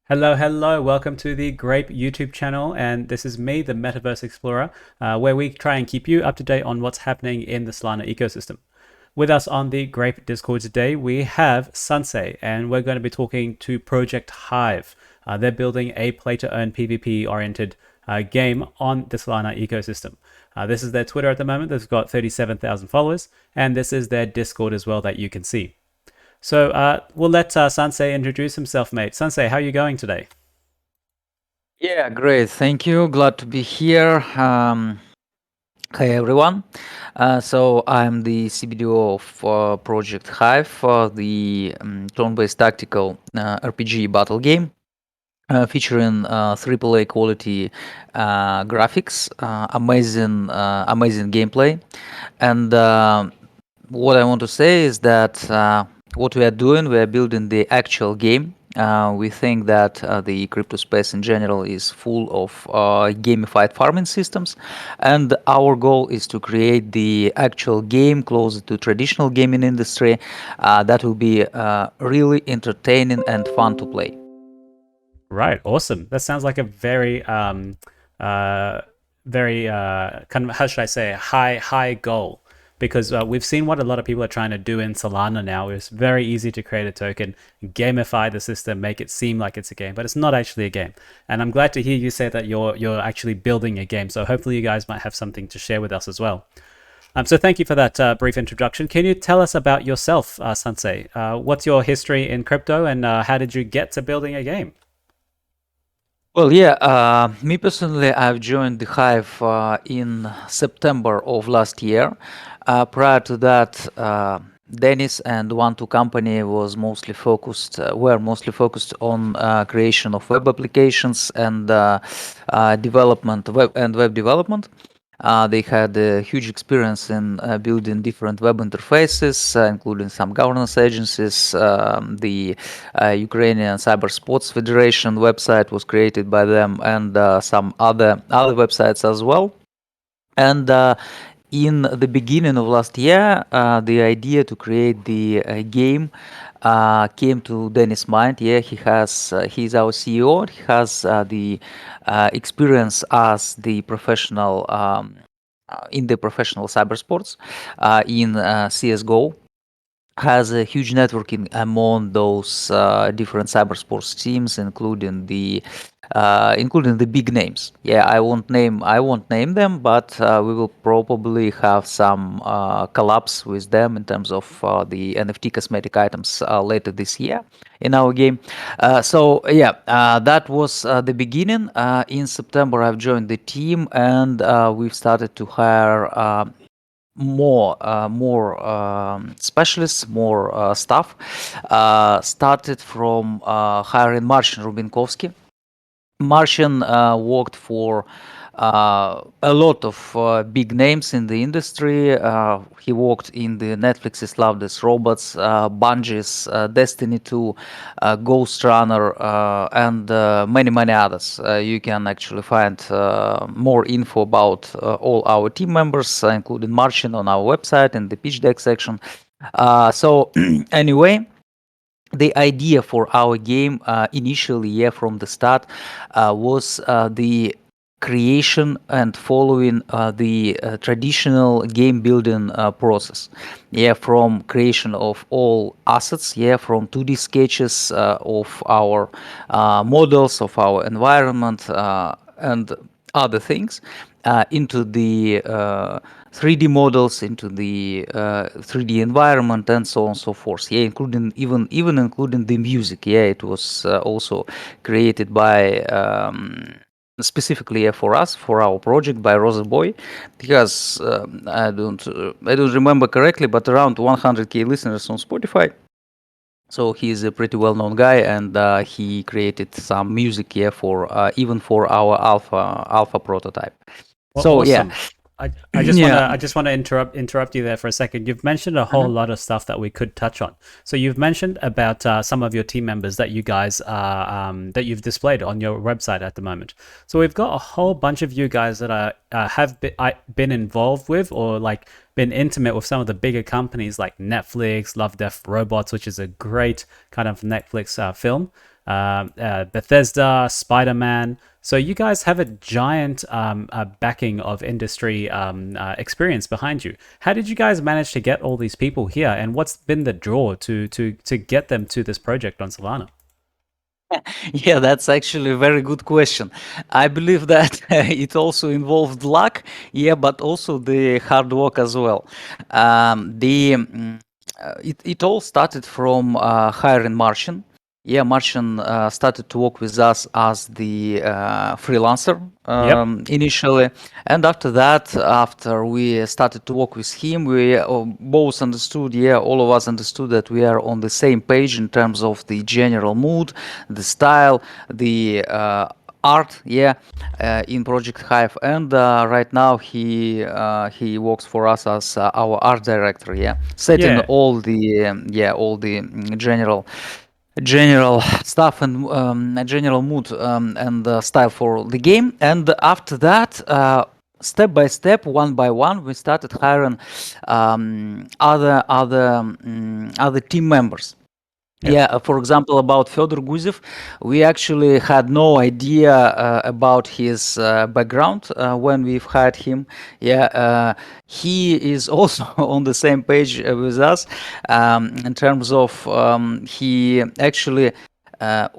Hello, hello. Welcome to the Grape YouTube channel. And this is me, the Metaverse Explorer, where we try and keep you up to date on what's happening in the Solana ecosystem. With us on the Grape Discord today, we have Sansei, and we're going to be talking to Project Hive. They're building a play to earn PvP oriented game on the Solana ecosystem. This is their Twitter at the moment. They've got 37,000 followers, and this is their Discord as well that you can see. So we'll let Sansei introduce himself, mate. Sansei, how are you going today? Yeah, great. Thank you. Glad to be here. Hi, everyone. So I'm the CBDO of Project Hive, the turn-based tactical RPG battle game featuring AAA quality graphics, amazing gameplay, and what I want to say is that what we are doing, we are building the actual game. We think that the crypto space in general is full of gamified farming systems, and our goal is to create the actual game closer to traditional gaming industry that will be really entertaining and fun to play. Right, awesome. That sounds like a uh, very kind of, how should I say, high goal. Because we've seen what a lot of people are trying to do in Solana now. It's very easy to create a token, gamify the system, make it seem like it's a game, but it's not actually a game. And I'm glad to hear you say that you're actually building a game. So hopefully you guys might have something to share with us as well. So thank you for that brief introduction. Can you tell us about yourself, Sansei? What's your history in crypto, and how did you get to building a game? Well, yeah, me personally, I've joined the Hive in September of last year. Prior to that, Dennis and One2 company were mostly focused on creation of web applications and web development. They had a huge experience in building different web interfaces, including some governance agencies. The Ukrainian Cyber Sports Federation website was created by them, and some other websites as well. And in the beginning of last year, the idea to create the game came to Dennis' mind. Yeah, he's our CEO. He has the experience as the professional in the professional cyber sports in CS:GO, has a huge networking among those different cyber sports teams, including the big names. Yeah, I won't name them, but we will probably have some collabs with them in terms of the NFT cosmetic items later this year in our game. So yeah, that was the beginning. In September, I've joined the team, and we've started to hire more specialists, more staff. Started from hiring Marcin Rubinkovsky. Martian worked for a lot of big names in the industry. He worked in the Netflix's Love Death Robots, Bungie's Destiny 2, Ghost Runner, and many others. You can actually find more info about all our team members, including Martian, on our website in the pitch deck section. So anyway, the idea for our game initially, yeah, from the start, was the creation and following the traditional game building process. Yeah, from creation of all assets, yeah, from 2D sketches of our models, of our environment, and other things, into the 3D models, into the 3D environment, and so on and so forth. Yeah, including even including the music. Yeah, it was also created by specifically for us, for our project, by Rosa Boy, because I don't remember correctly, but around 100K listeners on Spotify. So he's a pretty well-known guy, and he created some music, yeah, for even for our alpha prototype. Well, So yeah, awesome. I just want to yeah. interrupt you there for a second. You've mentioned a whole Mhm. lot of stuff that we could touch on. So you've mentioned about some of your team members that you guys that you've displayed on your website at the moment. So we've got a whole bunch of you guys that are been involved with, or like been intimate with some of the bigger companies like Netflix, Love Death Robots, which is a great kind of Netflix film. Bethesda, Spider-Man. So you guys have a giant backing of industry experience behind you. How did you guys manage to get all these people here, and what's been the draw to get them to this project on Solana? Yeah, that's actually a very good question. I believe that it also involved luck, yeah, but also the hard work as well. It all started from hiring Martian. Yeah, Martian started to work with us as the freelancer Yep. initially, and after that, after we started to work with him, we both understood, yeah, all of us understood that we are on the same page in terms of the general mood, the style, the art, yeah, in Project Hive, and right now he works for us as our art director, yeah, setting Yeah. all the general stuff and general mood and style for the game. And after that, step by step, one by one, we started hiring other team members. Yep. Yeah, for example, about Fyodor Guzev, we actually had no idea about his background when we've hired him. Yeah, he is also on the same page with us in terms of he actually uh,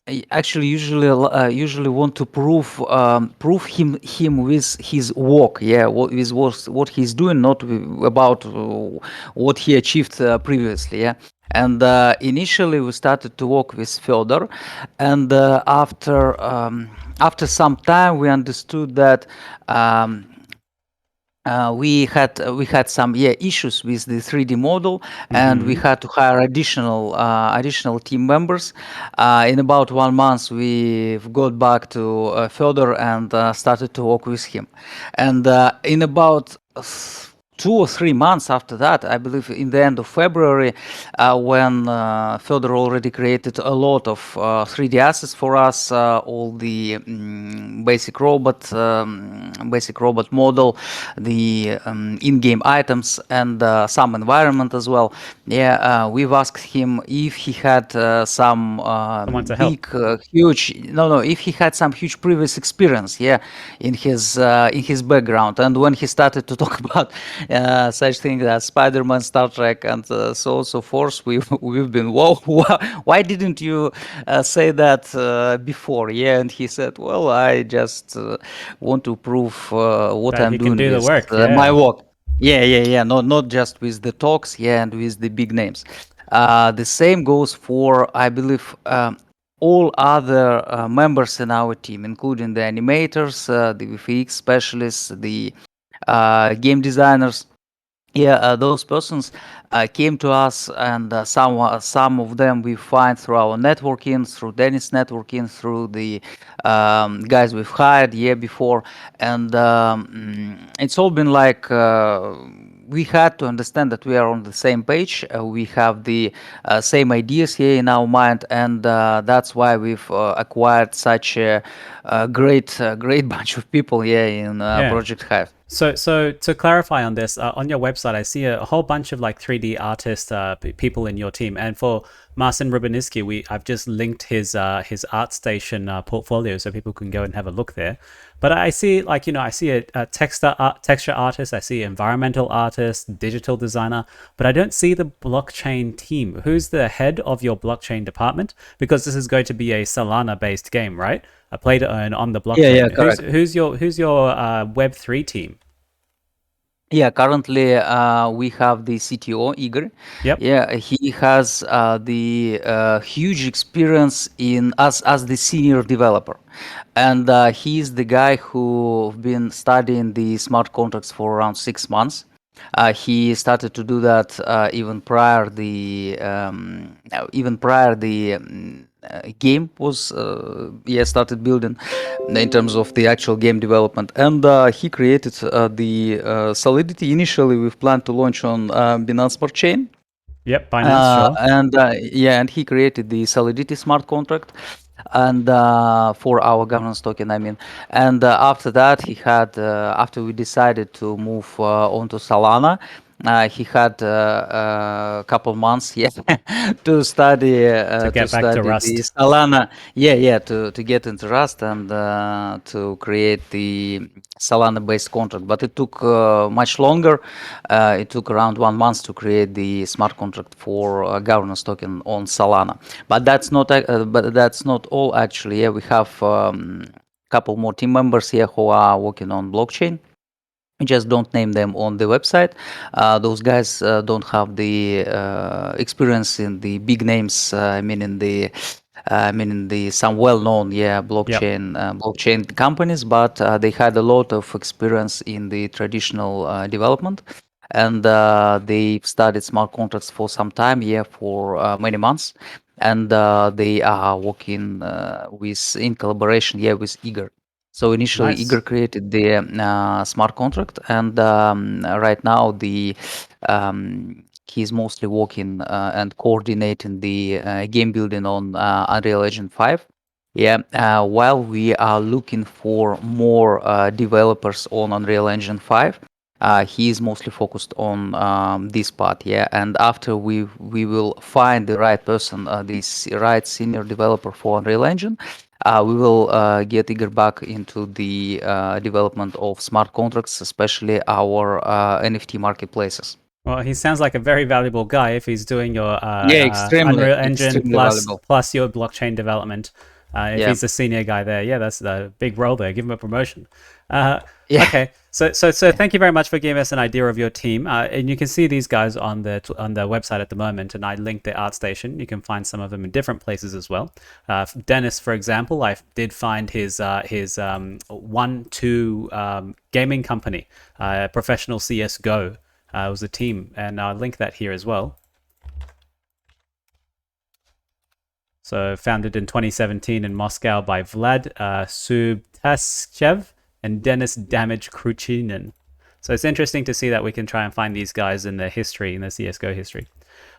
usually want to prove him with his work, yeah, what he's doing, not about what he achieved previously, yeah. And initially we started to work with Fyodor, and after some time we understood that um, we had some, yeah, issues with the 3D model, and we Mm-hmm. had to hire additional team members. In about 1 month, we got back to Fedor and started to work with him. And in about 2 or 3 months after that, I believe in the end of February, when Fedor already created a lot of 3D assets for us, all the basic robot model, the in-game items, and some environment as well. Yeah, we've asked him if he had some Someone to help. big, huge, no, if he had some huge previous experience, yeah, in his background. And when he started to talk about such things as Spider-Man, Star Trek, and so on so forth, we've been, whoa, why didn't you say that before? Yeah, and he said, well, I just want to prove what That I'm he can doing do the with work. my Yeah. work. Yeah. Not just with the talks, yeah, and with the big names. The same goes for, I believe, all other members in our team, including the animators, the VFX specialists, the game designers. Yeah, those persons came to us, and some of them we find through our networking, through Dennis networking, through the guys we've hired year before, and it's all been like we had to understand that we are on the same page. We have the same ideas here in our mind, and that's why we've acquired such a, great bunch of people here in Yeah. Project Hive. So to clarify on this, on your website, I see a whole bunch of like 3D artist people in your team, and for Marcin Rubiniski, I've just linked his ArtStation portfolio so people can go and have a look there. But I see I see a texture artist, I see environmental artist, digital designer, but I don't see the blockchain team. Who's the head of your blockchain department? Because this is going to be a Solana based game, right? A play to earn on the Yeah, blockchain. Who's correct. who's your Web3 team? Yeah, currently we have the CTO Igor. Yep. Yeah, he has the huge experience in as the senior developer, and he's the guy who been studying the smart contracts for around 6 months. He started to do that even prior the game was yeah, started building in terms of the actual game development, and he created the Solidity. Initially we've planned to launch on Binance Smart Chain, Yep. Binance, sure. and yeah, and he created the Solidity smart contract, and for our governance token, I mean. And after that, he had after we decided to move onto Solana, He had a couple months, yeah, to study To get back to the Rust. Solana, yeah, to get into Rust and to create the Solana-based contract. But it took much longer. It took around 1 month to create the smart contract for governance token on Solana. But that's not all actually. Yeah, we have couple more team members here who are working on blockchain. We just don't name them on the website. Those guys don't have the experience in the big names. I mean, in the some well-known, yeah, Yep. blockchain companies, but they had a lot of experience in the traditional development, and they studied smart contracts for some time, yeah, for many months, and they are working with in collaboration, yeah, with Eager. So initially, Nice. Igor created the smart contract, and right now he's mostly working and coordinating the game building on Unreal Engine 5. Yeah, while we are looking for more developers on Unreal Engine 5, he is mostly focused on this part. Yeah, and after we will find the right person, this right senior developer for Unreal Engine, we will get Igor back into the development of smart contracts, especially our NFT marketplaces. Well, he sounds like a very valuable guy if he's doing your Yeah, Unreal Engine extremely plus valuable. your blockchain development. If Yeah, he's the senior guy there, yeah, that's a big role there. Give him a promotion. Uh, yeah, okay, so thank you very much for giving us an idea of your team, and you can see these guys on the website at the moment, and I linked their art station. You can find some of them in different places as well. Dennis, for example, I did find his 1-2 gaming company, Professional CS:GO. It was a team, and I'll link that here as well. So, founded in 2017 in Moscow by Vlad Subtashev and Denis Damage Kruchinin. So it's interesting to see that we can try and find these guys in their history, in the CS:GO history.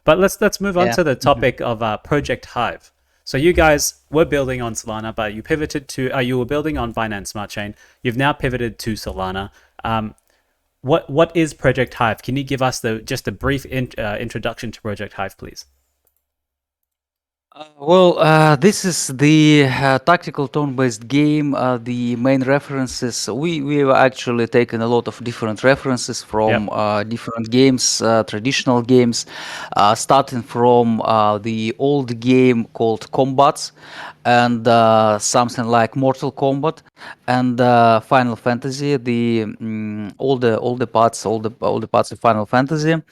But let's move on yeah. to the Mhm. topic of Project Hive. So you guys were building on Solana, but you pivoted to you were building on Binance Smart Chain. You've now pivoted to Solana. What is Project Hive? Can you give us just a brief introduction to Project Hive, please? This is the tactical turn-based game. The main references we've actually taken a lot of different references from Yep. different games, traditional games, starting from the old game called Combats, and something like Mortal Kombat, and Final Fantasy. All the parts of Final Fantasy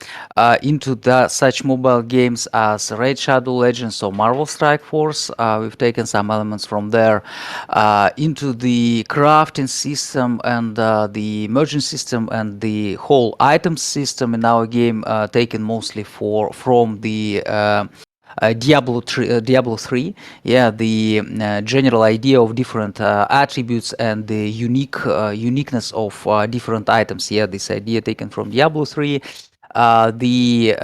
into such mobile games as Raid Shadow Legends or Marvel Strike Force. We've taken some elements from there into the crafting system and the merging system and the whole item system in our game, taken mostly from the Diablo 3, yeah, the general idea of different attributes and the uniqueness of different items. Yeah, this idea taken from Diablo 3. The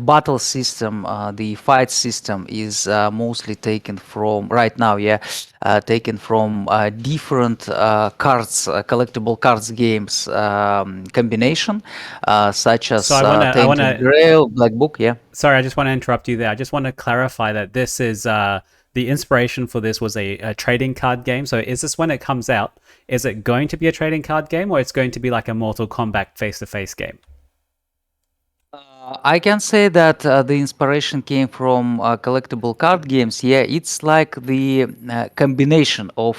battle system, the fight system is mostly taken from right now, yeah, taken from different cards, collectible cards games combination, such So as I Tainted wanna Grail, Black Book, yeah. sorry, I just want to interrupt you there. I just want to clarify that this is the inspiration for this was a trading card game. So is this when it comes out? Is it going to be a trading card game, or it's going to be like a Mortal Kombat face-to-face game? I can say that the inspiration came from collectible card games. Yeah, it's like the combination of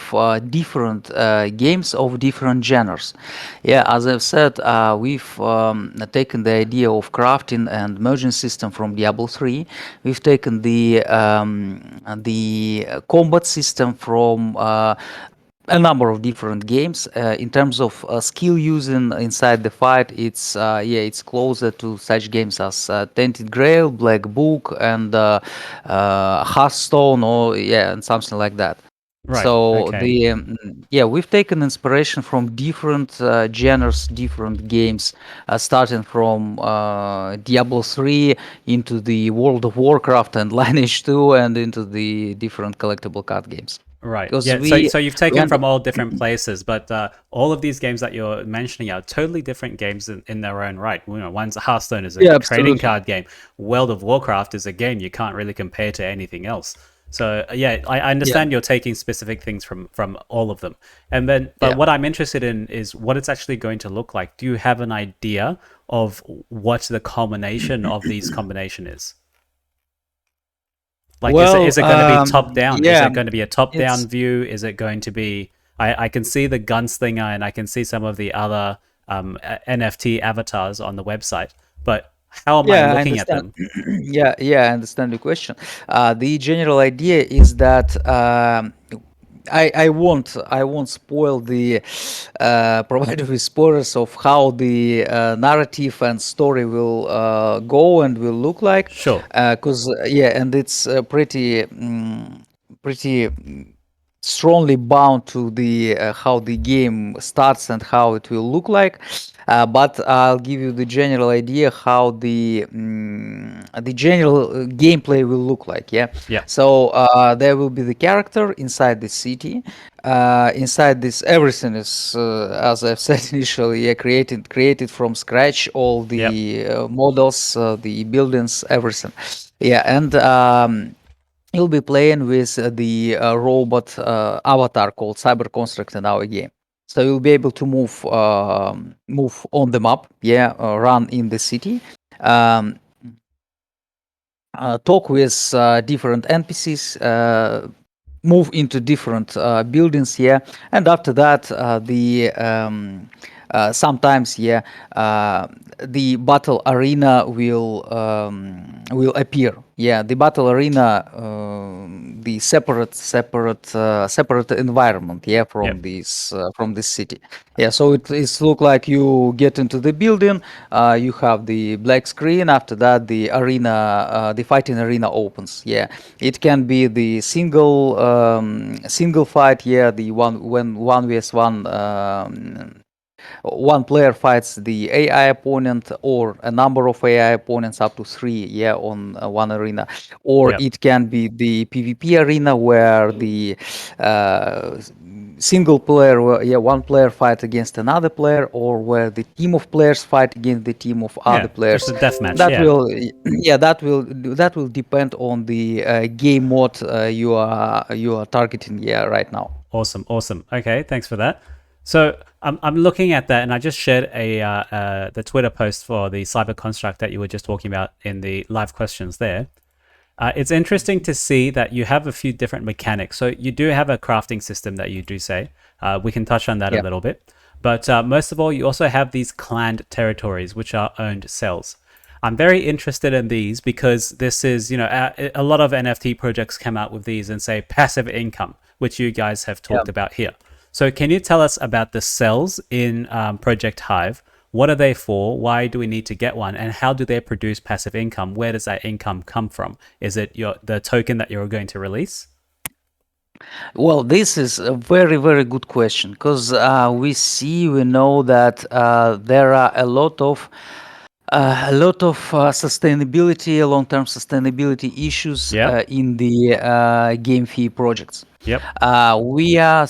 different games of different genres. Yeah, as I've said, we've taken the idea of crafting and merging system from Diablo 3. We've taken the combat system from a number of different games. In terms of skill using inside the fight, it's closer to such games as Tainted Grail, Black Book, and Hearthstone, or yeah, and something like that. Right. So Okay. yeah, we've taken inspiration from different genres, different games, starting from Diablo 3 into the World of Warcraft and Lineage 2, and into the different collectible card games. Right. because Yeah. So you've we taken under, from all different places, but all of these games that you're mentioning are totally different games in their own right. You know, one's Hearthstone is a yeah, trading absolutely. card game. World of Warcraft is a game you can't really compare to anything else. So yeah, I Yeah, understand you're taking specific things from all of them, and then but yeah. what I'm interested in is what it's actually going to look like. Do you have an idea of what the culmination of these combination is? Like, Well, is it going to be top down? Is yeah, it going to be a top down it's view? Is it going to be? I can see the gunslinger and I can see some of the other NFT avatars on the website, but how am I yeah, I looking at understand. them? Yeah, yeah, I understand the question. The general idea is that I won't spoil the provide with spoilers of how the narrative and story will go and will look like, Sure. because yeah, and it's pretty strongly bound to the how the game starts and how it will look like. But I'll give you the general idea how the general gameplay will look like. Yeah. Yeah. So there will be the character inside the city. Inside this, everything is, as I've said initially, yeah, created from scratch. All Yep. the models, the buildings, everything. Yeah, and you'll be playing with the robot avatar called Cyber Construct in our game. So you'll be able to move on the map, yeah, run in the city, um, talk with different NPCs, move into different buildings, yeah, and after that, the sometimes, yeah, the battle arena will appear. Yeah, the battle arena, the separate environment, yeah, Yep. from this city. Yeah, so it's look like you get into the building, you have the black screen. After that, the fighting arena opens. Yeah, it can be the single fight. Yeah, the one vs one player fights the AI opponent or a number of AI opponents up to three, yeah, on one arena, or Yep. it can be the PvP arena where the uh, single player, yeah, one player fight against another player, or where the team of players fight against the team of other Yeah. Just players. a death match. That Yeah. will, yeah, that will depend on the game mode you are targeting, yeah, right now. Awesome. Awesome. Okay. Thanks for that. So I'm looking at that, and I just shared the Twitter post for the cyber construct that you were just talking about in the live questions there. It's interesting to see that you have a few different mechanics. So you do have a crafting system that you do say. We can touch on that a Yeah. little bit. But most of all, you also have these clanned territories, which are owned cells. I'm very interested in these because this is, a lot of NFT projects come out with these and say passive income, which you guys have Yeah. talked about here. So can you tell us about the cells in Project Hive? What are they for? Why do we need to get one? And how do they produce passive income? Where does that income come from? Is it the token that you're going to release? Well, this is a very, very good question because we know that there are a lot of sustainability, long-term sustainability issues Yep. in the game fee projects. Yep. We are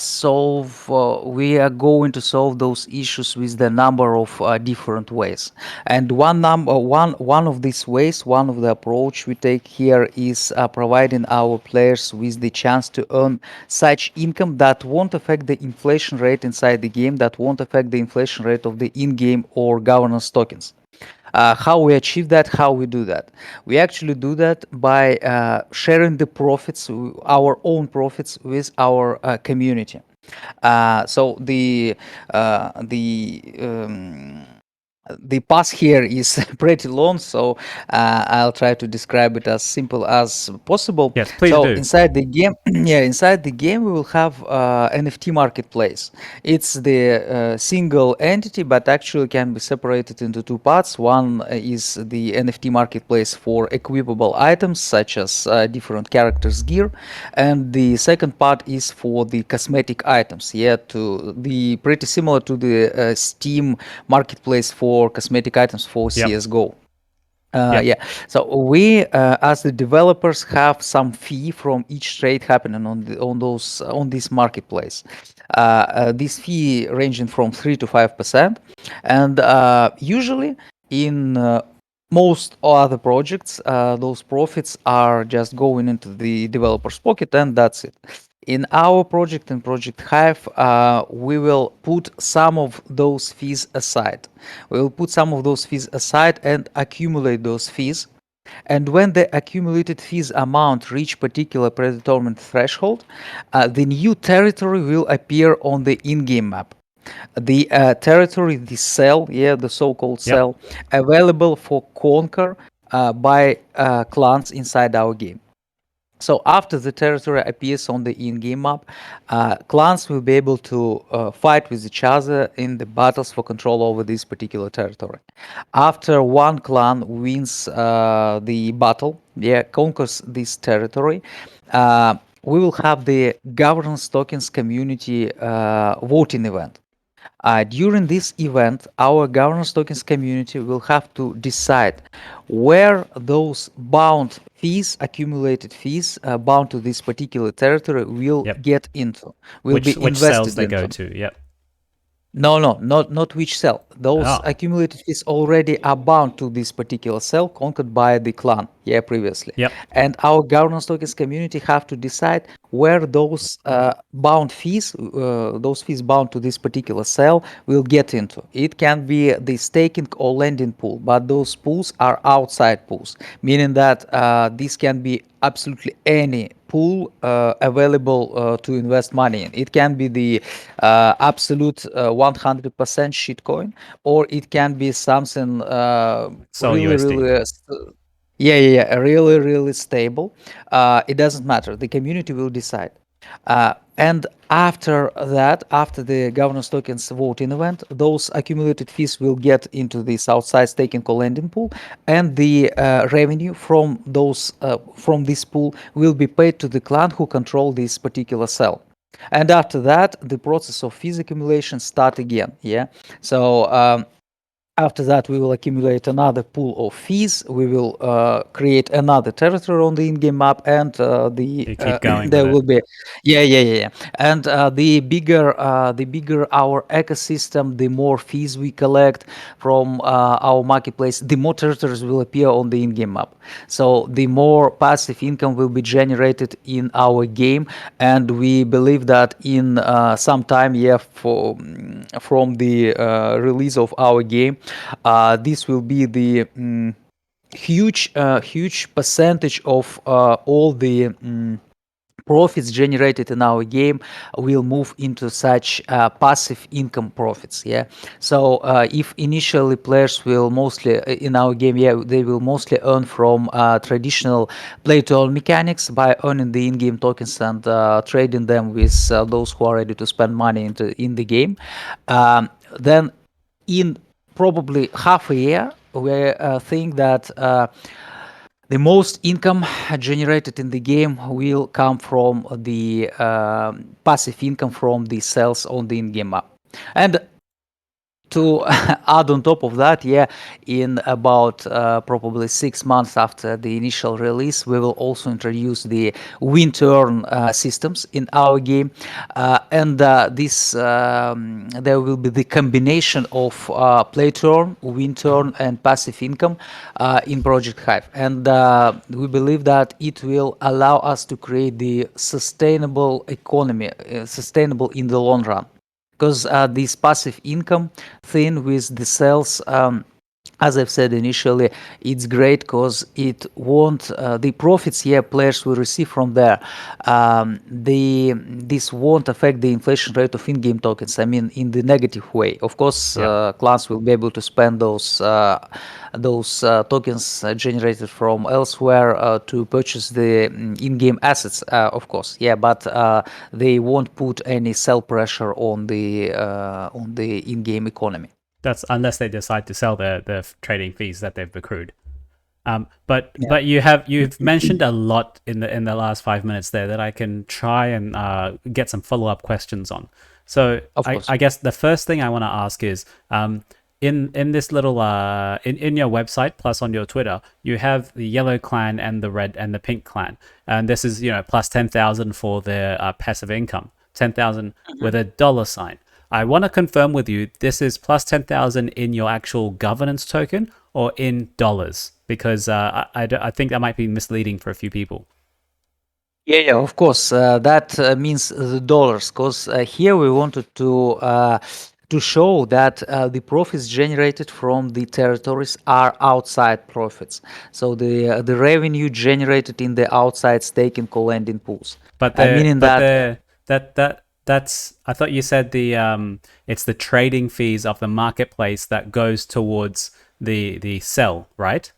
going to solve those issues with the number of different ways. And one of these ways, one of the approach we take here is providing our players with the chance to earn such income that won't affect the inflation rate inside the game, that won't affect the inflation rate of the in-game or governance tokens. How we achieve that, how we do that? We actually do that by sharing the profits, our own profits, with our community. So the path here is pretty long, so I'll try to describe it as simple as possible. Yes, please So do. inside the game, yeah, inside the game, we will have NFT marketplace. It's the single entity, but actually can be separated into two parts. One is the NFT marketplace for equipable items, such as different characters' gear, and the second part is for the cosmetic items. Yeah, to the pretty similar to the Steam marketplace for cosmetic items for Yep. CS:GO. Yep. Yeah. So we, as the developers, have some fee from each trade happening on this marketplace. This fee ranging from 3 to 5%, and usually in most other projects, those profits are just going into the developer's pocket, and that's it. In our project, in Project Hive, we will put some of those fees aside. We will put some of those fees aside and accumulate those fees. And when the accumulated fees amount reach particular predetermined threshold, the new territory will appear on the in-game map. The territory, the cell, yeah, the so-called Yep. cell, available for conquer by clans inside our game. So after the territory appears on the in-game map, clans will be able to fight with each other in the battles for control over this particular territory. After one clan wins the battle, yeah, conquers this territory, we will have the governance tokens community voting event. During this event, our governance tokens community will have to decide where those bound fees, accumulated fees, bound to this particular territory will Yep. get into, will Which be cells invested they go into. to. Yep. No, not which cell. Those Oh. accumulated fees already are bound to this particular cell conquered by the clan, yeah, previously. Yep. And our governance tokens community have to decide where those fees bound to this particular cell will get into. It can be the staking or lending pool, but those pools are outside pools, meaning that this can be absolutely any pool available to invest money in. It can be the absolute 100% shitcoin, or it can be something Sol really, USD. really, really, really stable. It doesn't matter. The community will decide. And after that, after the governance tokens voting event, those accumulated fees will get into this outside staking co-lending pool, and the revenue from this pool will be paid to the clan who control this particular cell. And after that, the process of fees accumulation start again. Yeah. So after that, we will accumulate another pool of fees. We will create another territory on the in-game map, and You keep going with there it. will be, yeah. And the bigger our ecosystem, the more fees we collect from our marketplace, the more territories will appear on the in-game map. So the more passive income will be generated in our game, and we believe that in some time, yeah, from the release of our game, this will be the huge percentage of all the profits generated in our game will move into such passive income profits. Yeah. So if initially players will mostly in our game, yeah, they will mostly earn from traditional play to earn mechanics by earning the in-game tokens and trading them with those who are ready to spend money in the game. Then in probably half a year, we think that the most income generated in the game will come from the passive income from the sales on the in-game map. And to add on top of that, yeah, in about probably 6 months after the initial release, we will also introduce the win turn systems in our game, and this there will be the combination of play turn, win turn, and passive income in Project Hive, and we believe that it will allow us to create the sustainable economy, sustainable in the long run, because this passive income thing with the sales, as I've said initially, it's great because it won't the profits, yeah, players will receive from there. This won't affect the inflation rate of in-game tokens. I mean, in the negative way. Of course, Yep. clans will be able to spend those tokens generated from elsewhere to purchase the in-game assets. Of course, yeah, but they won't put any sell pressure on the in-game economy. That's unless they decide to sell the trading fees that they've accrued. Yeah, But you've mentioned a lot in the last 5 minutes there that I can try and get some follow up questions on. So of course. I guess the first thing I want to ask is in this little in your website plus on your Twitter, you have the yellow clan and the red and the pink clan, and this is plus 10,000 for their passive income, 10,000 with a dollar sign. I want to confirm with you, this is plus 10,000 in your actual governance token or in dollars, because I think that might be misleading for a few people. Yeah, of course. That means the dollars, because here we wanted to show that the profits generated from the territories are outside profits. So the revenue generated in the outside staking co-lending pools, But meaning that that's I thought you said the it's the trading fees of the marketplace that goes towards the sell, right?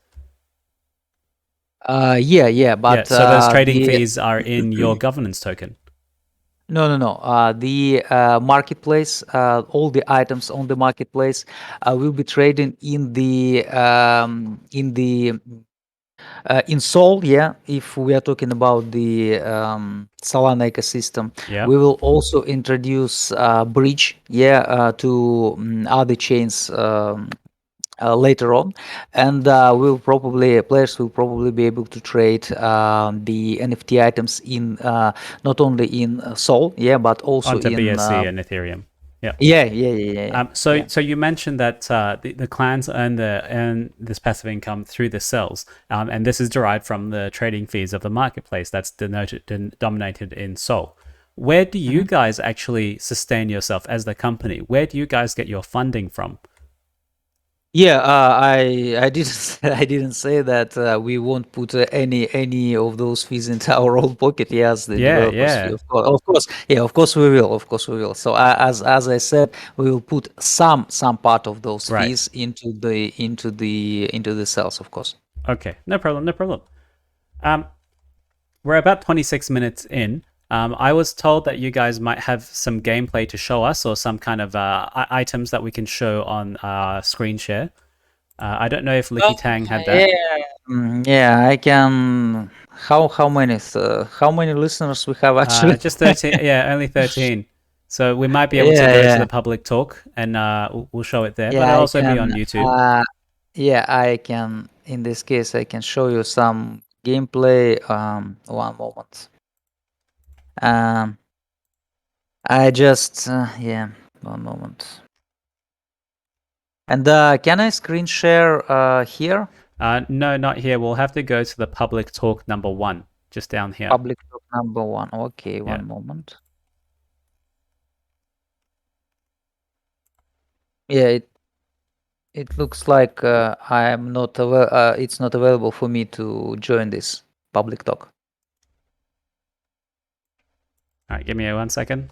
yeah, Yeah, but so those trading the fees are in your governance token. no. The marketplace, all the items on the marketplace will be trading in Sol. Yeah, if we are talking about the Solana ecosystem, Yeah, we will also introduce bridge, yeah, to other chains. Later on, and players will probably be able to trade the NFT items in not only in Sol, yeah, but also onto in BSC and Ethereum. Yeah. So yeah. so you mentioned that the clans earn this passive income through the cells, and this is derived from the trading fees of the marketplace that's dominated in Sol. Where do you Mhm. guys actually sustain yourself as the company? Where do you guys get your funding from? Yeah, I didn't I didn't say that we won't put any of those fees into our own pocket. Yes, the Yeah, developers fee, yeah, of course, yeah, of course we will. So as I said, we will put some part of those right. fees into the sales, of course. Okay, no problem, no problem. Um, we're about 26 minutes in. I was told that you guys might have some gameplay to show us or some kind of items that we can show on screen share. I don't know if Licky Well, Tang had that. yeah, yeah, I can. How many listeners we have actually? Just 13. Yeah, only 13. So we might be able to Yeah, go to yeah, the public talk and we'll show it there, but yeah. it'll I also be can. on YouTube. Yeah, I can. In this case, I can show you some gameplay. One moment. Um, I just yeah, one moment. And can I screen share here? No, not here. We'll have to go to the public talk number 1, just down here. Public talk number one. Okay, Yeah. one moment. Yeah, it looks like it's not available for me to join this public talk. All right, give me 1 second.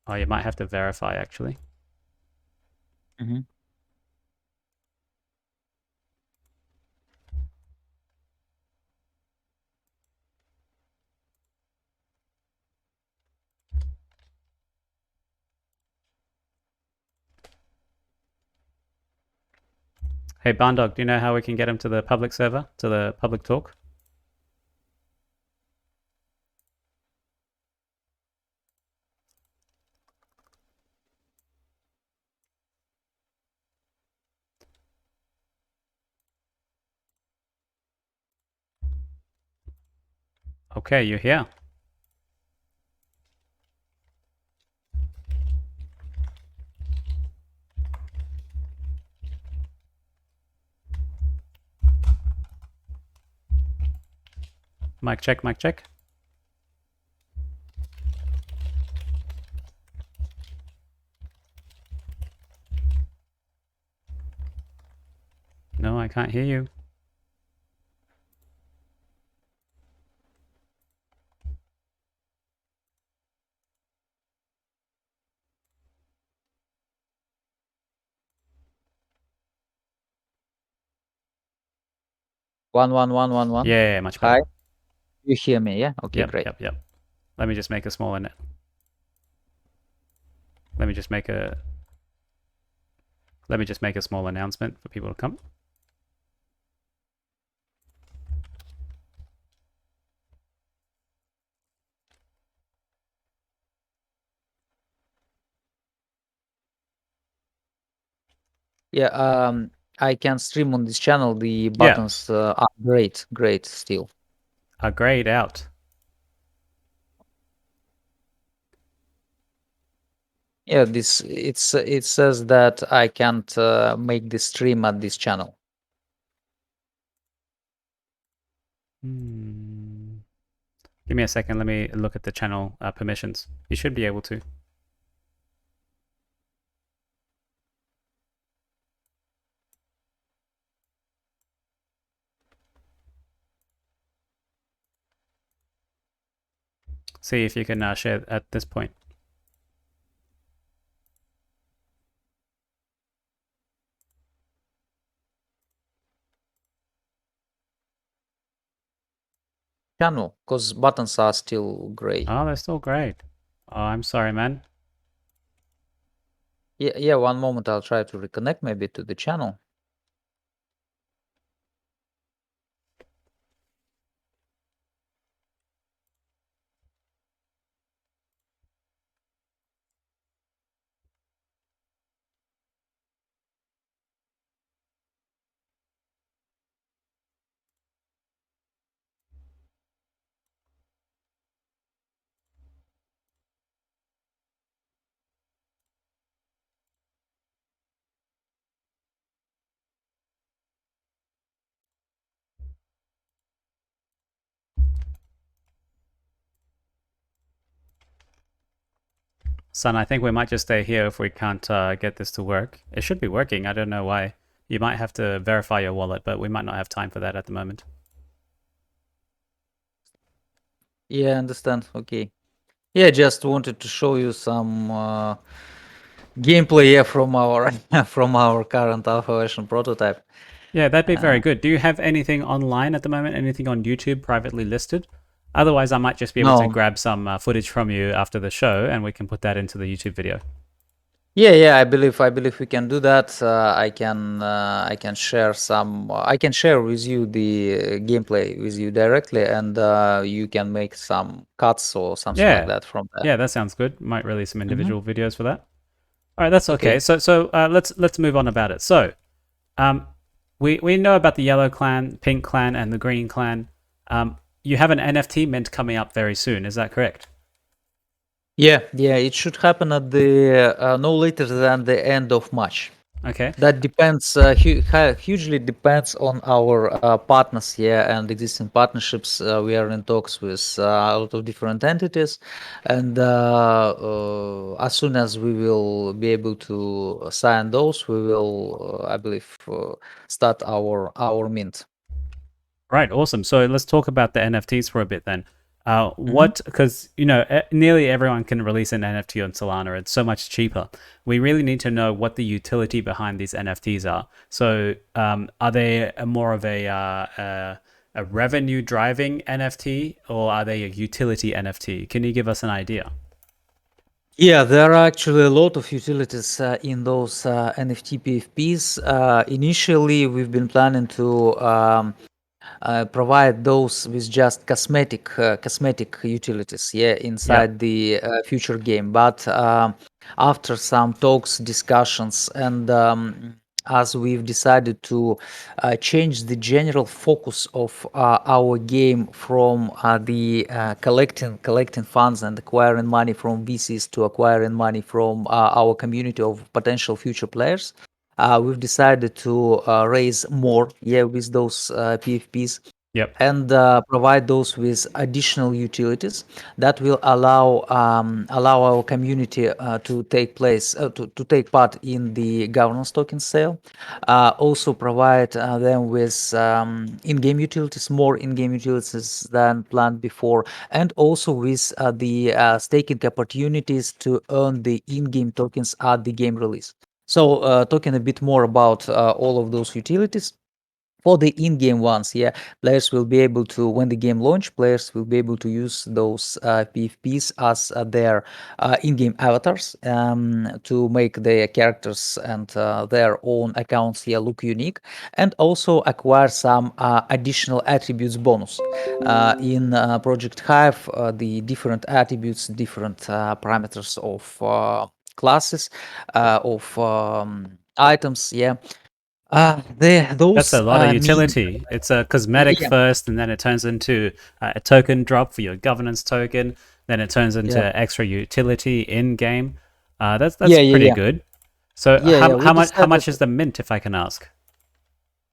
Oh, you might have to verify actually. Mhm. Hey, Barndog, do you know how we can get him to the public server, to the public talk? Okay, you're here. Mic check, mic check. No, I can't hear you. One. Yeah, much better. Hi, you hear me? Yeah. Okay, Yep, great. yep, yep. Let me just make a smaller net. Let me just make a small announcement for people to come. Yeah, I can stream on this channel. The Yeah, buttons are great still. are grayed out. Yeah, it says that I can't make the stream at this channel. Hmm. Give me a second. Let me look at the channel permissions. You should be able to. See if you can share at this point. Channel, because buttons are still gray. Oh, they're still great. Oh, I'm sorry, man. Yeah, one moment, I'll try to reconnect maybe to the channel. Son, I think we might just stay here if we can't get this to work. It should be working. I don't know why. You might have to verify your wallet, but we might not have time for that at the moment. Yeah, I understand. Okay. Yeah, just wanted to show you some gameplay, yeah, from our from our current alpha version prototype. Yeah, that'd be very Uh, good. Do you have anything online at the moment? Anything on YouTube privately listed? Otherwise, I might just be able to no. grab some footage from you after the show, and we can put that into the YouTube video. Yeah, I believe we can do that. I can share I can share with you the gameplay with you directly, and you can make some cuts or something like Yeah, that from there. yeah, that sounds good. Might release some Hmm. individual videos for that. All right, that's okay. Okay. So let's move on about it. So um, we know about the yellow clan, pink clan, and the green clan. You have an NFT mint coming up very soon. Is that correct? Yeah, it should happen at the no later than the end of March. Okay. That depends, hugely depends on our partners here and existing partnerships. We are in talks with a lot of different entities, and as soon as we will be able to sign those, we will, I believe, start our mint. Right, awesome. So let's talk about the NFTs for a bit then. Hmm. What, because, you know, nearly everyone can release an NFT on Solana. It's so much cheaper. We really need to know what the utility behind these NFTs are. So, are they more of a revenue driving NFT or are they a utility NFT? Can you give us an idea? Yeah, there are actually a lot of utilities in those NFT PFPs. Initially, we've been planning to provide those with just cosmetic utilities, yeah, Yep. inside the future game. But after some talks, discussions, and as we've decided to change the general focus of our game from the collecting funds and acquiring money from VCs to acquiring money from our community of potential future players, we've decided to raise more, yeah, with those PFPs, Yep. and provide those with additional utilities that will allow our community to take part in the governance token sale. Also provide them with in-game utilities, more in-game utilities than planned before, and also with the staking opportunities to earn the in-game tokens at the game release. So, talking a bit more about all of those utilities. For the in-game ones, yeah, players will be able to, when the game launch, players will be able to use those PFPs as their in-game avatars to make their characters and their own accounts here look unique, and also acquire some additional attributes bonus. In Project Hive, the different attributes, different parameters of classes of items. Yeah. That's Those a lot of mean utility. It's a cosmetic yeah, first, and then it turns into a token drop for your governance token. Then it turns into yeah, extra utility in game. That's yeah, yeah, pretty yeah, good. So yeah, yeah. We how decided. much is the mint, if I can ask?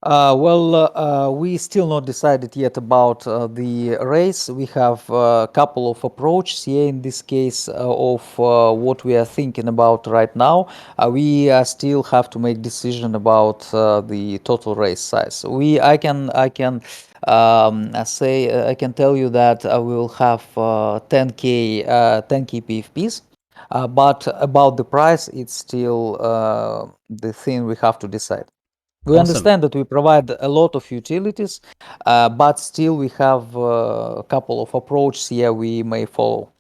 We still not decided yet about the race. We have a couple of approaches here in this case of what we are thinking about right now. We still have to make decision about the total race size. I can tell you that we will have 10k PFPs. But about the price, it's still the thing we have to decide. We Awesome. understand that we provide a lot of utilities, but still we have a couple of approaches here we may follow.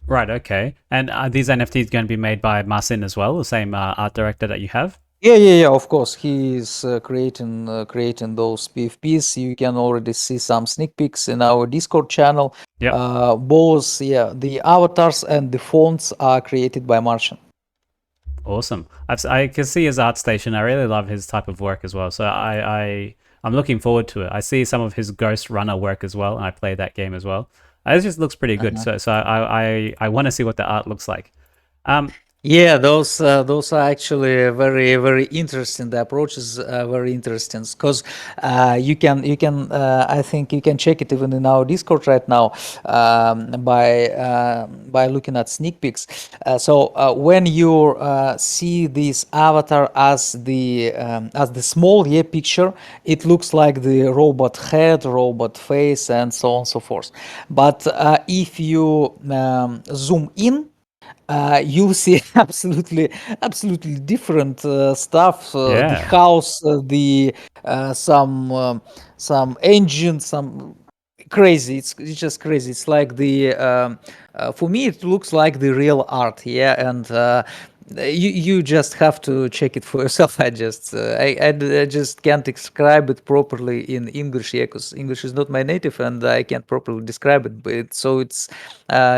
Right. Okay. And are these NFTs going to be made by Marcin as well, the same art director that you have? Yeah, yeah, yeah. Of course, he is creating those PFPs. You can already see some sneak peeks in our Discord channel. Yep. Both, yeah, the avatars and the fonts are created by Martian. Awesome. I can see his art station. I really love his type of work as well. So I'm looking forward to it. I see some of his Ghost Runner work as well, and I play that game as well. It just looks pretty good. So I want to see what the art looks like. Um, Yeah, those are actually very interesting. The approach is very interesting because I think you can check it even in our Discord right now by looking at sneak peeks. When you see this avatar as the small picture, it looks like the robot head, robot face, and so on and so forth. But if you zoom in, you see absolutely different stuff. The yeah. house, the some engine, some crazy. It's just crazy. It's like the for me it looks like the real art. Yeah, and you just have to check it for yourself. I just can't describe it properly in English, yeah, because English is not my native and I can't properly describe it. So it's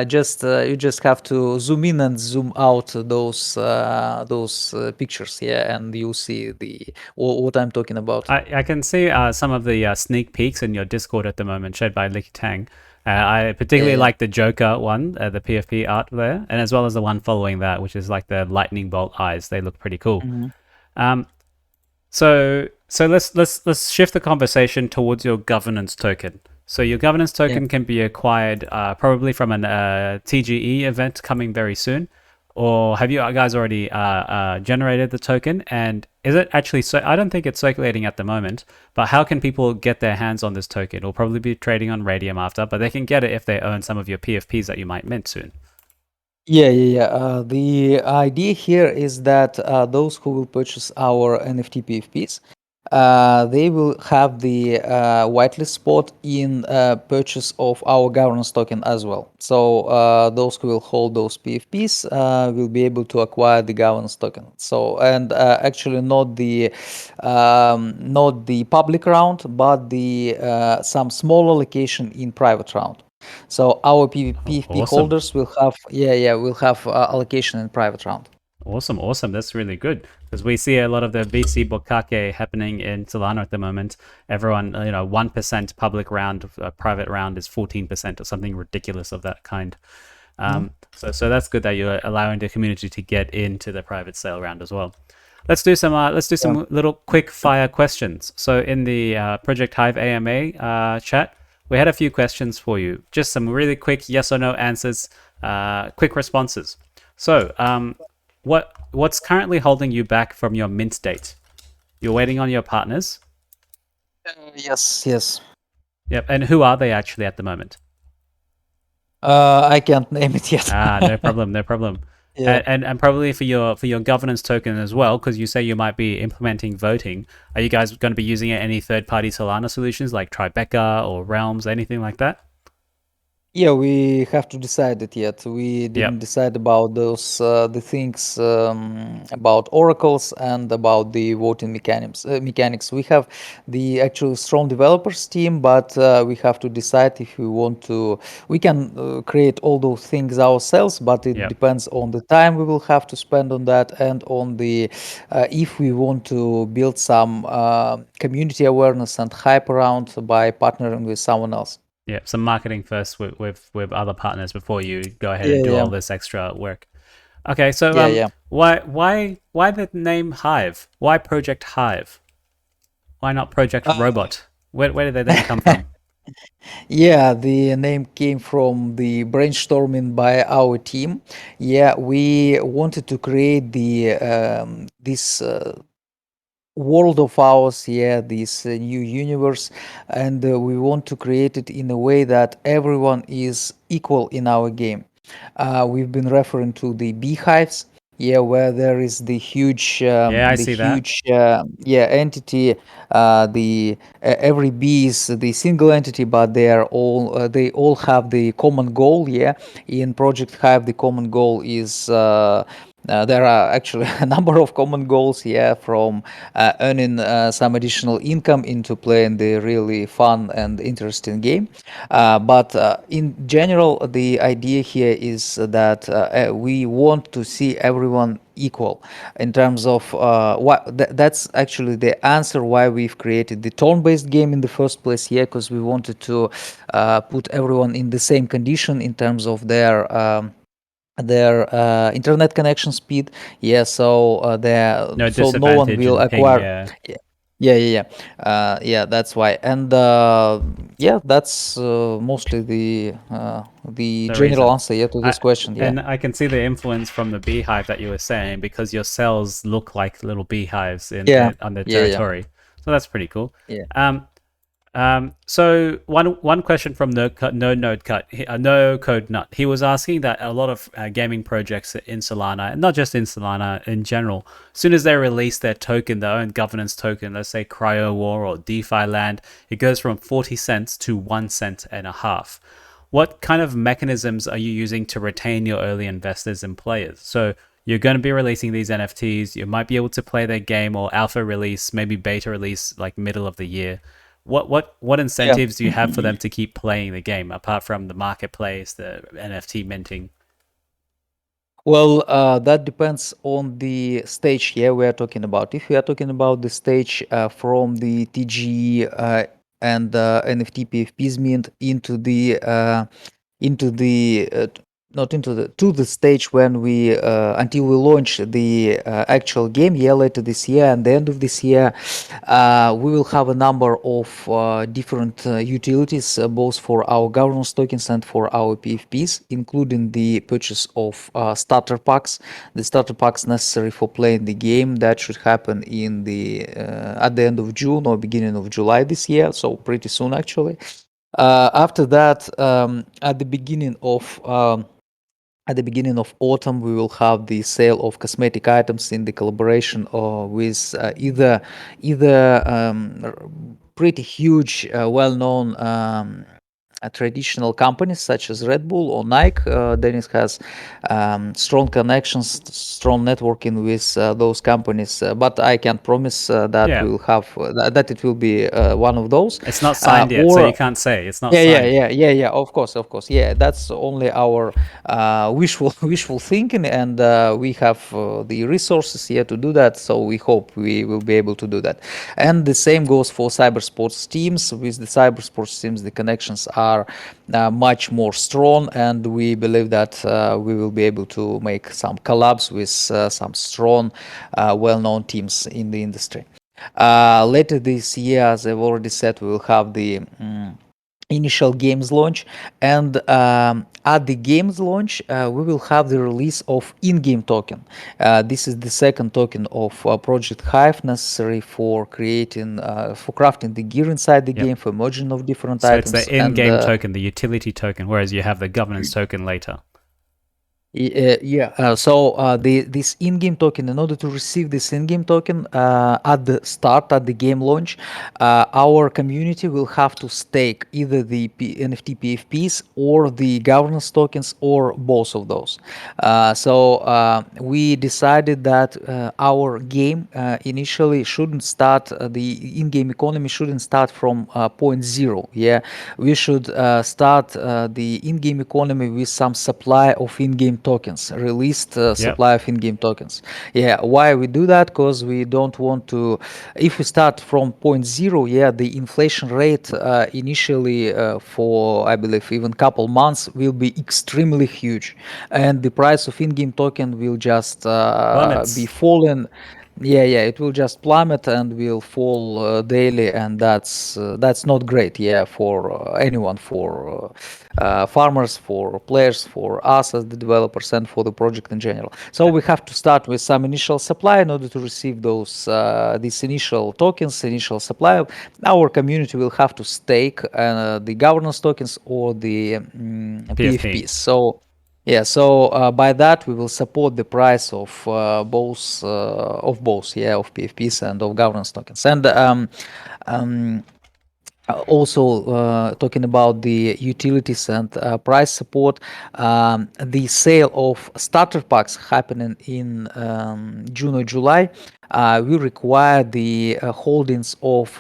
just you just have to zoom in and zoom out those pictures, yeah, and you see the what I'm talking about. I can see some of the sneak peeks in your Discord at the moment, shared by Licky Tang. I Yeah, particularly yeah. like the Joker one, the PFP art there, and as well as the one following that, which is like the lightning bolt eyes. They look pretty cool. Mhm. Um, so let's shift the conversation towards your governance token. So your governance Yeah. token can be acquired probably from an TGE event coming very soon, or have you guys already generated the token? And is it actually so? I don't think it's circulating at the moment. But how can people get their hands on this token? It'll probably be trading on Radium after, but they can get it if they own some of your PFPs that you might mint soon. Yeah, yeah, yeah. The idea here is that those who will purchase our NFT PFPs, they will have the whitelist spot in purchase of our governance token as well. So those who will hold those PFPs will be able to acquire the governance token. So and actually not the public round, but the some small allocation in private round. So our PFP Awesome. holders will have, will have allocation in private round. Awesome, awesome. That's really good because we see a lot of the VC Bokake happening in Solana at the moment. Everyone, 1% public round, private round is 14% or something ridiculous of that kind. Mhm. So that's good that you're allowing the community to get into the private sale round as well. Let's do Yeah. some little quick fire questions. So in the Project Hive AMA chat, we had a few questions for you. Just some really quick yes or no answers, quick responses. So what's currently holding you back from your mint date? You're waiting on your partners. Yes, yes. Yep. And who are they actually at the moment? I can't name it yet. No problem, no problem. Yeah. And probably for your governance token as well, because you say you might be implementing voting. Are you guys going to be using any third party Solana solutions like Tribeca or Realms, anything like that? Yeah, we have to decide it yet. We didn't Yep. decide about those the things about oracles and about the voting mechanics. Mechanics. We have the actual strong developers team, but we have to decide if we want to. We can create all those things ourselves, but it Yep. depends on the time we will have to spend on that and on the if we want to build some community awareness and hype around by partnering with someone else. Yeah, some marketing first with other partners before you go ahead and Yeah, do yeah, all this extra work. Okay, so yeah, yeah. why the name Hive? Why Project Hive? Why not Project Robot? Where did the name come from? Yeah, the name came from the brainstorming by our team. Yeah, we wanted to create the this world of ours, yeah, this new universe, and we want to create it in a way that everyone is equal in our game. We've been referring to the beehives, yeah, where there is Yeah, I the see that. huge, yeah, entity. The Every bee is the single entity, but they all have the common goal. Yeah, in Project Hive, the common goal is. There are actually a number of common goals, yeah, from earning some additional income into playing the really fun and interesting game. But in general, the idea here is that we want to see everyone equal in terms of that's actually the answer why we've created the turn-based game in the first place here, because we wanted to put everyone in the same condition in terms of their internet connection speed. Yeah, No so no one disadvantage will in ping. acquire. Yeah, Yeah, yeah, that's why. And yeah, that's mostly the the general reason. answer, yeah, to I this question. Yeah, and I can see the influence from the beehive that you were saying because your cells look like little beehives yeah, on the yeah, yeah, territory. So that's pretty cool. yeah. Um, so one question from no code nut. He was asking that a lot of gaming projects in Solana, and not just in Solana in general, as soon as they release their token, their own governance token, let's say Cryo War or DeFi Land, it goes from 40 cents to 1 cent and a half. What kind of mechanisms are you using to retain your early investors and players? So you're going to be releasing these NFTs. You might be able to play their game or alpha release, maybe beta release, like middle of the year. What Yeah. incentives do you have for them to keep playing the game apart from the marketplace, the NFT minting? Well, that depends on the stage here we are talking about. If we are talking about the stage from the TG and NFT PFPs mint into the not into the to the stage when we until we launch the actual game, yeah, later this year and the end of this year, we will have a number of different utilities, both for our governance tokens and for our PFPs, including the purchase of starter packs, the starter packs necessary for playing the game. That should happen in the at the end of June or beginning of July this year, so pretty soon actually. After that, at the beginning of autumn, we will have the sale of cosmetic items in the collaboration with either pretty huge, well-known traditional companies such as Red Bull or Nike. Dennis has strong connections, strong networking with those companies, but I can't promise that Yeah, we will have that it will be one of those, it's not signed yet, so you or can't say it's not yeah, yeah, signed. yeah, yeah, yeah. Of course, of course. Yeah, that's only our wishful wishful thinking, and we have the resources here to do that. So we hope we will be able to do that. And the same goes for cybersports teams. With the cybersports teams, the connections are much more strong, and we believe that we will be able to make some collabs with some strong, well-known teams in the industry. Later this year, as I've already said, we will have the initial games launch, and at the games launch we will have the release of in-game token. This is the second token of Project Hive, necessary for creating for crafting the gear inside the Yep. game, for merging of different So it's the items, and in-game token, the utility token, whereas you have the governance token later. Yeah. So the this in-game token, in order to receive this in-game token at the start, at the game launch, our community will have to stake either the NFT PFPs or the governance tokens or both of those. So we decided that our game initially shouldn't start. The in-game economy shouldn't start from point zero. Yeah, we should start the in-game economy with some supply of in-game tokens, released Yep. supply of in-game tokens. Yeah, why we do that? Because we don't want to. If we start from point zero, yeah, the inflation rate initially for I believe even couple months will be extremely huge, and the price of in-game token will just be Plummets. falling. Yeah, it will just plummet and will fall daily, and that's not great. Yeah, for anyone, for farmers, for players, for us as the developers, and for the project in general. So we have to start with some initial supply in order to receive those these initial tokens, initial supply. Our community will have to stake the governance tokens or the PFP. PFPs. So yeah, so by that we will support the price of both, yeah, of PFPs and of governance tokens. And um, also talking about the utilities and price support, the sale of starter packs happening in June or July will require the holdings of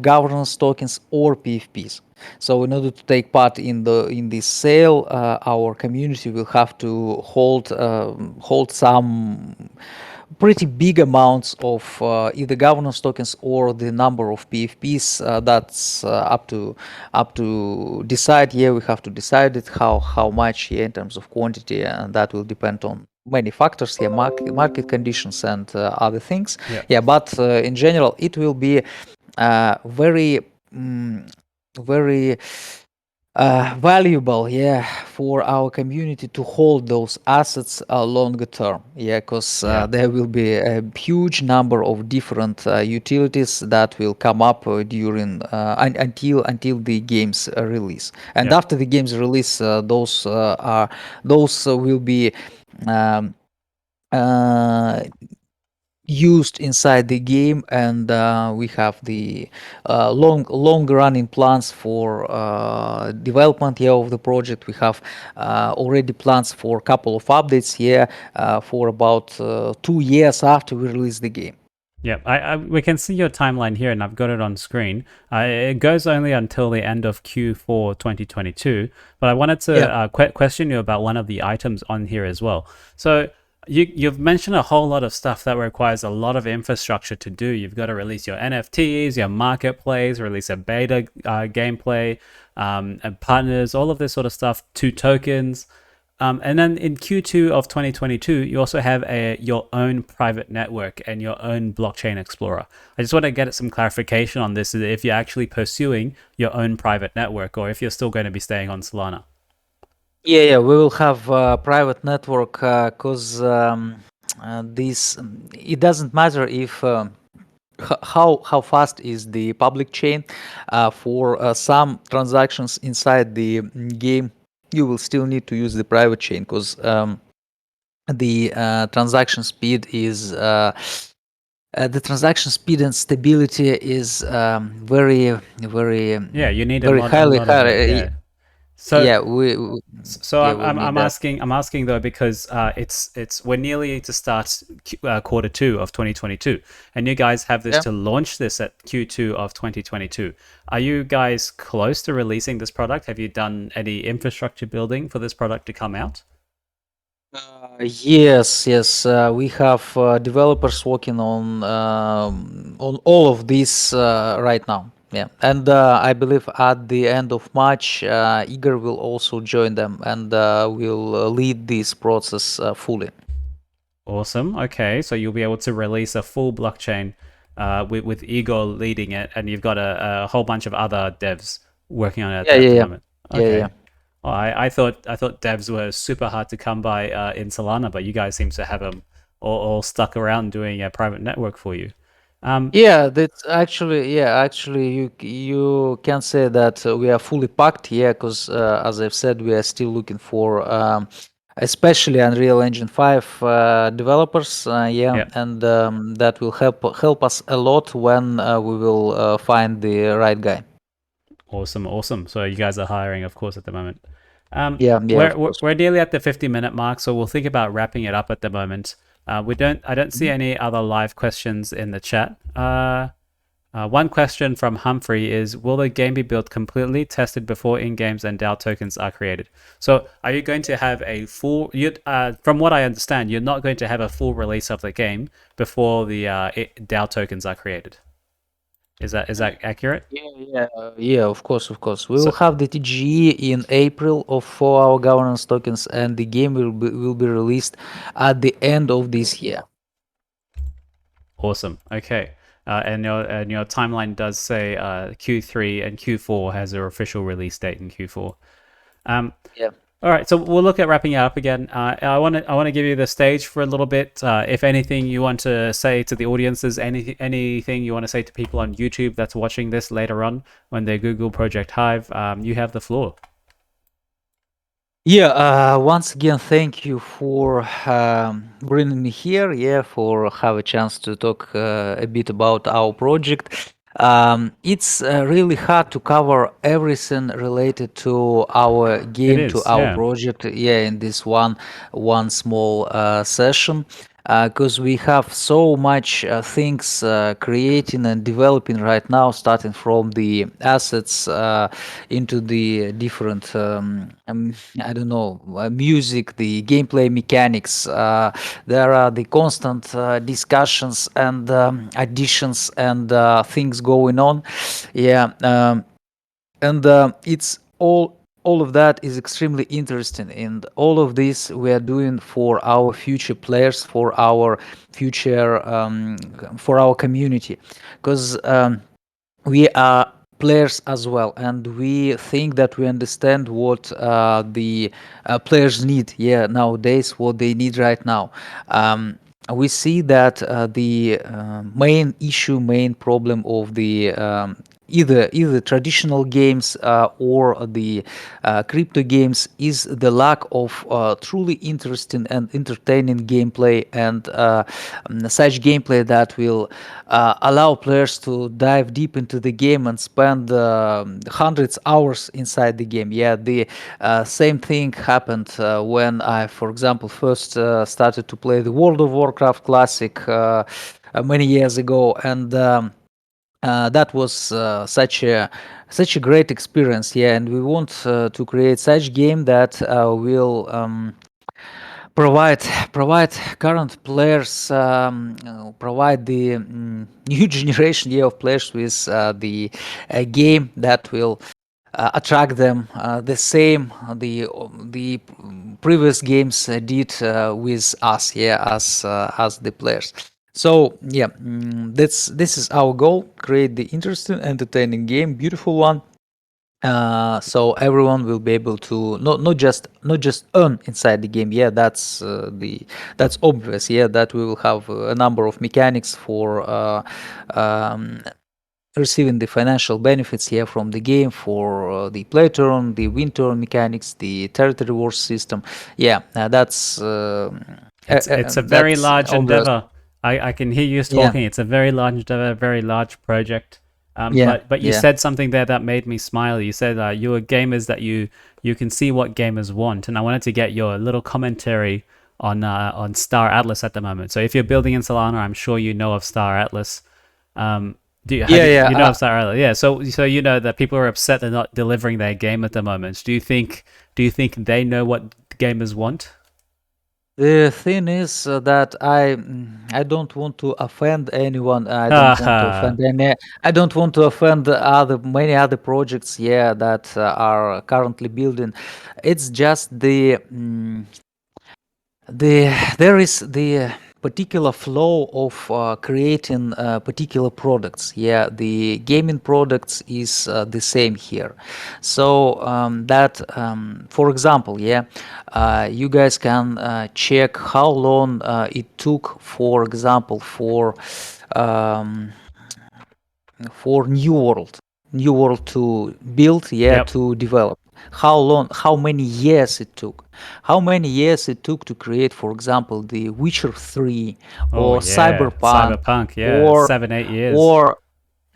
governance tokens or PFPs. So in order to take part in this sale, our community will have to hold some pretty big amounts of either governance tokens or the number of PFPs. That's up to decide. Yeah, we have to decide it how much, yeah, in terms of quantity, and that will depend on many factors, yeah, market conditions and other things. Yep. Yeah, but in general, it will be very very valuable, yeah, for our community to hold those assets longer term, yeah, because Yep. there will be a huge number of different utilities that will come up during until the game's release, and Yep. after the game's release, those will be um, uh, used inside the game, and we have the long running plans for development, yeah, of the project. We have already plans for a couple of updates here for about 2 years after we release the game. Yep. We can see your timeline here, and I've got it on screen. It goes only until the end of Q4 2022. But I wanted to Yeah. question you about one of the items on here as well. So you've mentioned a whole lot of stuff that requires a lot of infrastructure to do. You've got to release your NFTs, your marketplace, release a beta gameplay, and partners, all of this sort of stuff, 2 tokens. And then in Q2 of 2022, you also have your own private network and your own blockchain explorer. I just want to get some clarification on this, if you're actually pursuing your own private network or if you're still going to be staying on Solana. Yeah, we will have a private network because this it doesn't matter if how fast is the public chain. For some transactions inside the game, you will still need to use the private chain because the transaction speed is the transaction speed and stability is Yeah, you need very a highly lot of it. high. Yeah. So Yeah, So yeah, we'll need that. I'm asking though because it's we're nearly to start Q2 of 2022, and you guys have this Yeah. to launch this at Q2 of 2022. Are you guys close to releasing this product? Have you done any infrastructure building for this product to come out? Yes. We have developers working on all of this right now. Yeah, and I believe at the end of March, Igor will also join them and will lead this process fully. Awesome. Okay, so you'll be able to release a full blockchain with Igor leading it, and you've got a whole bunch of other devs working on it Yeah, at yeah, the yeah, moment. yeah. Okay. Well, I thought devs were super hard to come by in Solana, but you guys seem to have them all stuck around doing a private network for you. Um, Yeah, that's actually, yeah, actually, you can say that we are fully packed. Yeah, because as I've said, we are still looking for especially Unreal Engine 5 developers. Yeah, Yeah. and that will help us a lot when we will find the right guy. Awesome, awesome. So you guys are hiring, of course, at the moment. Yeah, yeah, We're, of we're course. we're nearly at the 50-minute mark, so we'll think about wrapping it up at the moment. I don't see Mhm. any other live questions in the chat. One question from Humphrey is: will the game be built completely, tested before in-games and DAO tokens are created? So, are you going to have a full? From what I understand, you're not going to have a full release of the game before the DAO tokens are created. Is that accurate? Yeah, yeah, yeah, of course, of course. We will So have the TGE in April of for our governance tokens, and the game will be released at the end of this year. awesome. Okay. And your timeline does say Q3 and Q4 has their official release date in Q4. Um, Yeah. All right, so we'll look at wrapping it up again. I want to give you the stage for a little bit. If anything you want to say to the audiences, anything you want to say to people on YouTube that's watching this later on when they Google Project Hive, you have the floor. Yeah, once again, thank you for bringing me here. Yeah, for have a chance to talk a bit about our project. It's really hard to cover everything related to our It game, to is, our yeah. project. Yeah, in this one small session, because we have so much things creating and developing right now, starting from the assets into the different I don't know, music, the gameplay mechanics. There are the constant discussions and additions and things going on. Yeah, and it's all of that is extremely interesting, and all of this we are doing for our future players, for our community, because we are players as well, and we think that we understand what the players need, yeah, nowadays, what they need right now. We see that the main issue, main problem of the either traditional games or the crypto games is the lack of truly interesting and entertaining gameplay, and such gameplay that will allow players to dive deep into the game and spend hundreds hours inside the game. Yeah, the same thing happened when I, for example, first started to play the World of Warcraft Classic many years ago, and that was such a great experience. Yeah, and we want to create such game that will provide provide current players, provide the new generation, yeah, of players with the game that will attract them the same the previous games did with us, yeah, as the players. So yeah, this is our goal: create the interesting, entertaining game, beautiful one, so everyone will be able to not just earn inside the game. Yeah, that's obvious. Yeah, that we will have a number of mechanics for um, receiving the financial benefits here from the game, for the play turn, the win turn mechanics, the territory wars system. Yeah, It's a very that's large obvious. endeavor. I can hear you Yeah, talking. It's a very large endeavor, very large project. yeah, But you yeah. said something there that made me smile. You said you are gamers that you can see what gamers want, and I wanted to get your little commentary on Star Atlas at the moment. So if you're building in Solana, I'm sure you know of Star Atlas. Do you have Yeah, yeah. you know of Star Atlas? Yeah. So you know that people are upset they're not delivering their game at the moment. Do you think they know what gamers want? The thing is that I don't want to offend anyone. I don't want to Haha. offend any. I don't want to offend the other many other projects, yeah, that are currently building. It's just there is the particular flow of creating particular products. Yeah, the gaming products is the same here. So for example, yeah, you guys can check how long it took, for example, um, for New World to build, yeah, Yep. to develop. how many years it took. How many years it took to create, for example, The Witcher 3 Oh or yeah, Cyberpunk Cyberpunk. Yeah, or 7 8 years. or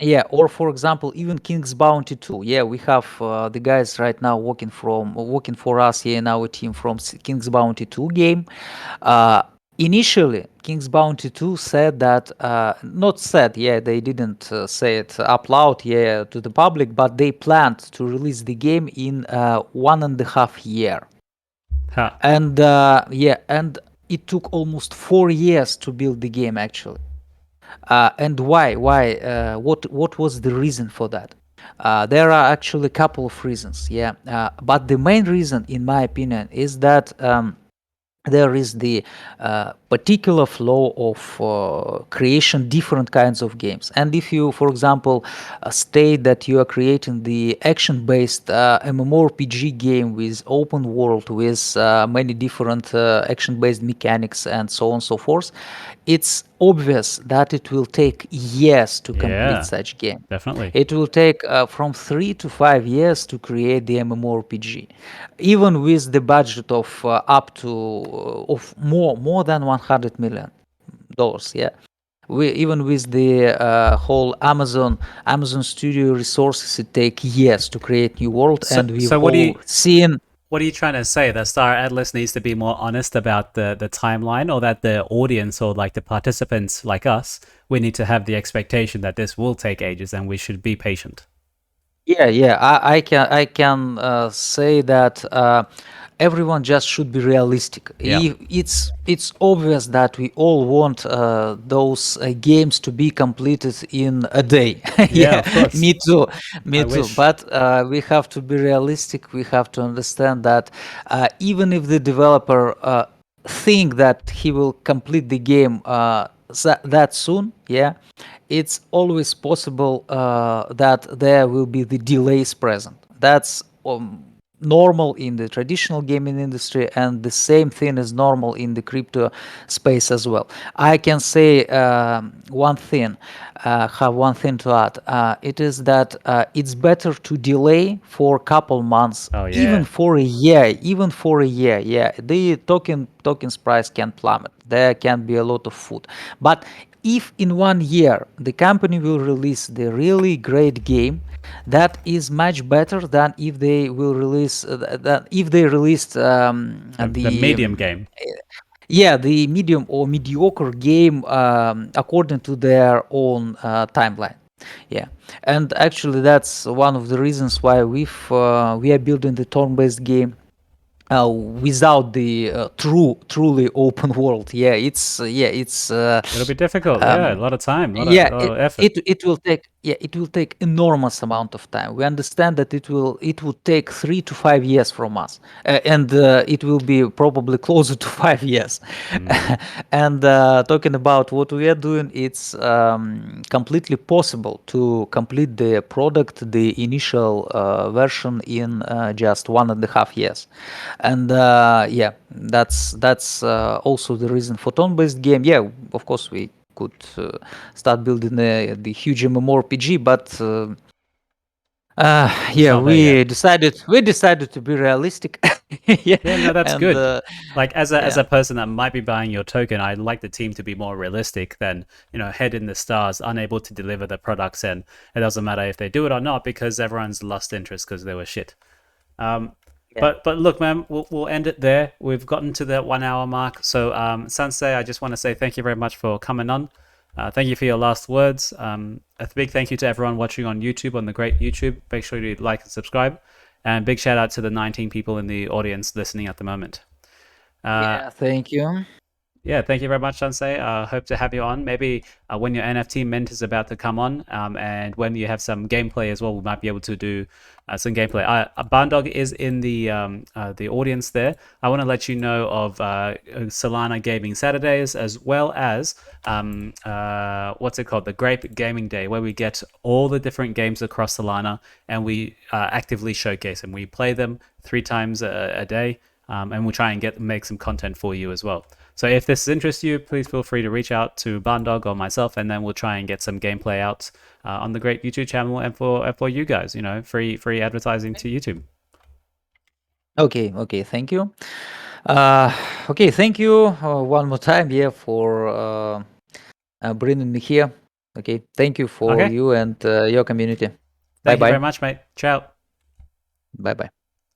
yeah, or for example, even King's Bounty 2. Yeah, we have the guys right now working for us here in our team from King's Bounty 2 game. Uh, Initially, King's Bounty 2 said that, not said, yeah, they didn't say it up loud, yeah, to the public, but they planned to release the game in 1.5 year. Huh. And and it took almost 4 years to build the game actually. And why? Why? What was the reason for that? There are actually a couple of reasons. Yeah, but the main reason, in my opinion, is that there is the particular flow of creation different kinds of games. And if you, for example, state that you are creating the action-based MMORPG game with open world, with many different action-based mechanics and so on and so forth, it's obvious that it will take years to complete Yeah, such game. definitely. It will take from 3 to 5 years to create the MMORPG, even with the budget of up to of more than $100 million. Yeah, we even with the whole Amazon Studio resources, it take years to create new world, So, and we've so all seen. what are you trying to say? That Star Atlas needs to be more honest about the timeline, or that the audience or like the participants like us, we need to have the expectation that this will take ages and we should be patient. Yeah. I can say that everyone just should be realistic. Yeah. It's obvious that we all want those games to be completed in a day. Yeah, Yeah, of course. me too, me I too. wish. But we have to be realistic. We have to understand that even if the developer think that he will complete the game that soon, yeah, it's always possible that there will be the delays present. That's normal in the traditional gaming industry, and the same thing is normal in the crypto space as well. I can say have one thing to add. It is that it's better to delay for a couple months, Oh even yeah. for a year, yeah, the tokens price can plummet. There can be a lot of food, but if in 1 year the company will release the really great game, that is much better than if they will release that if they released The medium game. yeah, the medium or mediocre game according to their own timeline. Yeah, and actually that's one of the reasons why we are building the turn-based game without the truly open world. It'll be difficult. Yeah, a Um, lot of time, yeah, a lot of effort. it will take, it will take enormous amount of time. We understand that it will take 3 to 5 years from us, and it will be probably closer to 5 years. Mm. And talking about what we are doing, it's completely possible to complete the product, the initial version, in just 1.5 years. And yeah, that's also the reason for turn-based game. Yeah, of course we could start building the huge MMORPG, but It's yeah, not there yet. we decided to be realistic. Yeah, Yeah, no, that's and good. Like as yeah, a person that might be buying your token, I'd like the team to be more realistic than, head in the stars, unable to deliver the products, and it doesn't matter if they do it or not because everyone's lost interest because they were shit. Um, yeah, but look, man, we'll end it there. We've gotten to the 1 hour mark. So, Sansei, I just want to say thank you very much for coming on. Thank you for your last words. A big thank you to everyone watching on YouTube, on the great YouTube. Make sure you like and subscribe. And big shout out to the 19 people in the audience listening at the moment. Uh, yeah. Thank you. yeah, thank you very much, Shansei. Hope to have you on. Maybe when your NFT mint is about to come on, and when you have some gameplay as well, we might be able to do some gameplay. Barndog is in the audience there. I want to let you know of Solana Gaming Saturdays, as well as what's it called, the Grape Gaming Day, where we get all the different games across Solana and we actively showcase them. We play them 3 times a day, and we'll try and make some content for you as well. So if this interests you, please feel free to reach out to Barndog or myself, and then we'll try and get some gameplay out on the great YouTube channel, and for you guys, free advertising to YouTube. Okay, okay, thank you. Uh, okay, thank you one more time, yeah, for bringing me here. Okay, thank you for Okay. you and your community. Bye Thank you very bye. much, mate. Ciao. Bye bye.